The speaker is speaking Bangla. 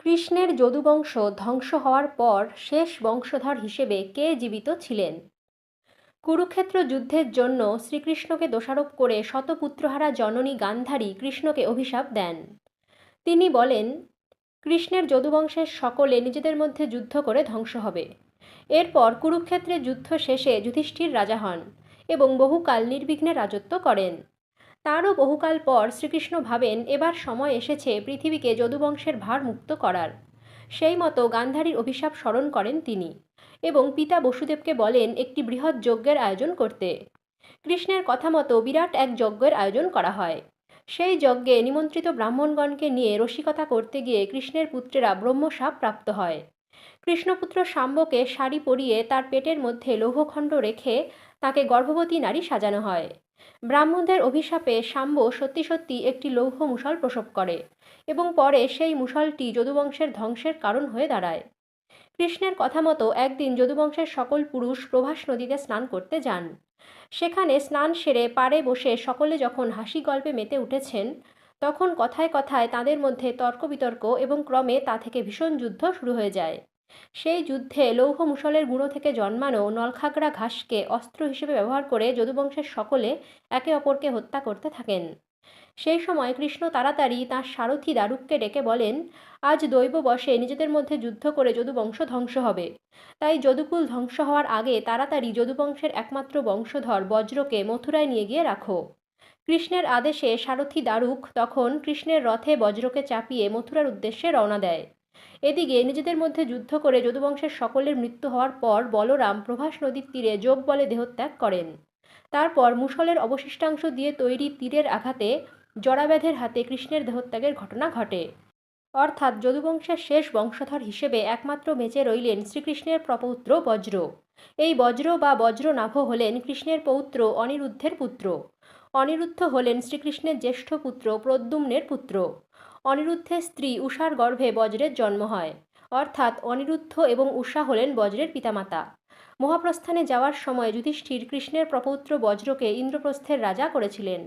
কৃষ্ণের যদুবংশ ধ্বংস হওয়ার পর শেষ বংশধর হিসেবে কে জীবিত ছিলেন? কুরুক্ষেত্র যুদ্ধের জন্য শ্রীকৃষ্ণকে দোষারোপ করে শতপুত্রহারা জননী গান্ধারী কৃষ্ণকে অভিশাপ দেন। তিনি বলেন, কৃষ্ণের যদুবংশের সকলে নিজেদের মধ্যে যুদ্ধ করে ধ্বংস হবে। এরপর কুরুক্ষেত্রের যুদ্ধ শেষে যুধিষ্ঠির রাজা হন এবং বহুকাল নির্বিঘ্নে রাজত্ব করেন। তারও বহুকাল পর শ্রীকৃষ্ণ ভাবেন এবার সময় এসেছে পৃথিবীকে যদুবংশের ভার মুক্ত করার। সেই মতো গান্ধারীর অভিশাপ স্মরণ করেন তিনি এবং পিতা বসুদেবকে বলেন একটি বৃহৎ যজ্ঞের আয়োজন করতে। কৃষ্ণের কথা মতো বিরাট এক যজ্ঞের আয়োজন করা হয়। সেই যজ্ঞে নিমন্ত্রিত ব্রাহ্মণগণকে নিয়ে রসিকতা করতে গিয়ে কৃষ্ণের পুত্রেরা ব্রহ্মশাপ প্রাপ্ত হয়। কৃষ্ণপুত্র শাম্বকে শাড়ি পরিয়ে তার পেটের মধ্যে লৌহখণ্ড রেখে তাকে গর্ভবতী নারী সাজানো হয়। ব্রাহ্মণদের অভিশাপে শাম্ব সত্যি সত্যি একটি লৌহ মুষল প্রসব করে এবং পরে সেই মুষলটি যদুবংশের ধ্বংসের কারণ হয়ে দাঁড়ায়। কৃষ্ণের কথা মতো একদিন যদুবংশের সকল পুরুষ প্রভাস নদীতে স্নান করতে যান। সেখানে স্নান সেরে পাড়ে বসে সকলে যখন হাসি গল্পে মেতে উঠেছেন, তখন কথায় কথায় তাদের মধ্যে তর্ক বিতর্ক এবং ক্রমে তা থেকে ভীষণ যুদ্ধ শুরু হয়ে যায়। সেই যুদ্ধে লৌহ মুষলের গুঁড়ো থেকে জন্মানো নলখাগড়া ঘাসকে অস্ত্র হিসেবে ব্যবহার করে যদুবংশের সকলে একে অপরকে হত্যা করতে থাকেন। সেই সময় কৃষ্ণ তাড়াতাড়ি তাঁর সারথি দারুককে ডেকে বলেন, আজ দৈব বশে নিজেদের মধ্যে যুদ্ধ করে যদুবংশ ধ্বংস হবে। তাই যদুকুল ধ্বংস হওয়ার আগে তাড়াতাড়ি যদুবংশের একমাত্র বংশধর বজ্রকে মথুরায় নিয়ে গিয়ে রাখো। কৃষ্ণের আদেশে সারথি দারুক তখন কৃষ্ণের রথে বজ্রকে চাপিয়ে মথুরার উদ্দেশ্যে রওনা দেয়। এদিকে নিজেদের মধ্যে যুদ্ধ করে যদুবংশের সকলের মৃত্যু হওয়ার পর বলরাম প্রভাস নদীর তীরে যোগ বলে দেহত্যাগ করেন। তারপর মুষলের অবশিষ্টাংশ দিয়ে তৈরি তীরের আঘাতে জরাব্যাধের হাতে কৃষ্ণের দেহত্যাগের ঘটনা ঘটে। অর্থাৎ যদুবংশের শেষ বংশধর হিসেবে একমাত্র বেঁচে রইলেন শ্রীকৃষ্ণের প্রপৌত্র বজ্র। এই বজ্র বা বজ্রনাভ হলেন কৃষ্ণের পৌত্র অনিরুদ্ধের পুত্র। অনিরুদ্ধ হলেন শ্রীকৃষ্ণের জ্যেষ্ঠ পুত্র প্রদ্যুম্নের পুত্র। অনিরুদ্ধের স্ত্রী উষার গর্ভে বজ্রের জন্ম হয়, অর্থাৎ অনিরুদ্ধ এবং উষা হলেন বজ্রের পিতামাতা। মহাপ্রস্থানে যাওয়ার সময় যুধিষ্ঠির কৃষ্ণের প্রপৌত্র বজ্রকে ইন্দ্রপ্রস্থের রাজা করেছিলেন।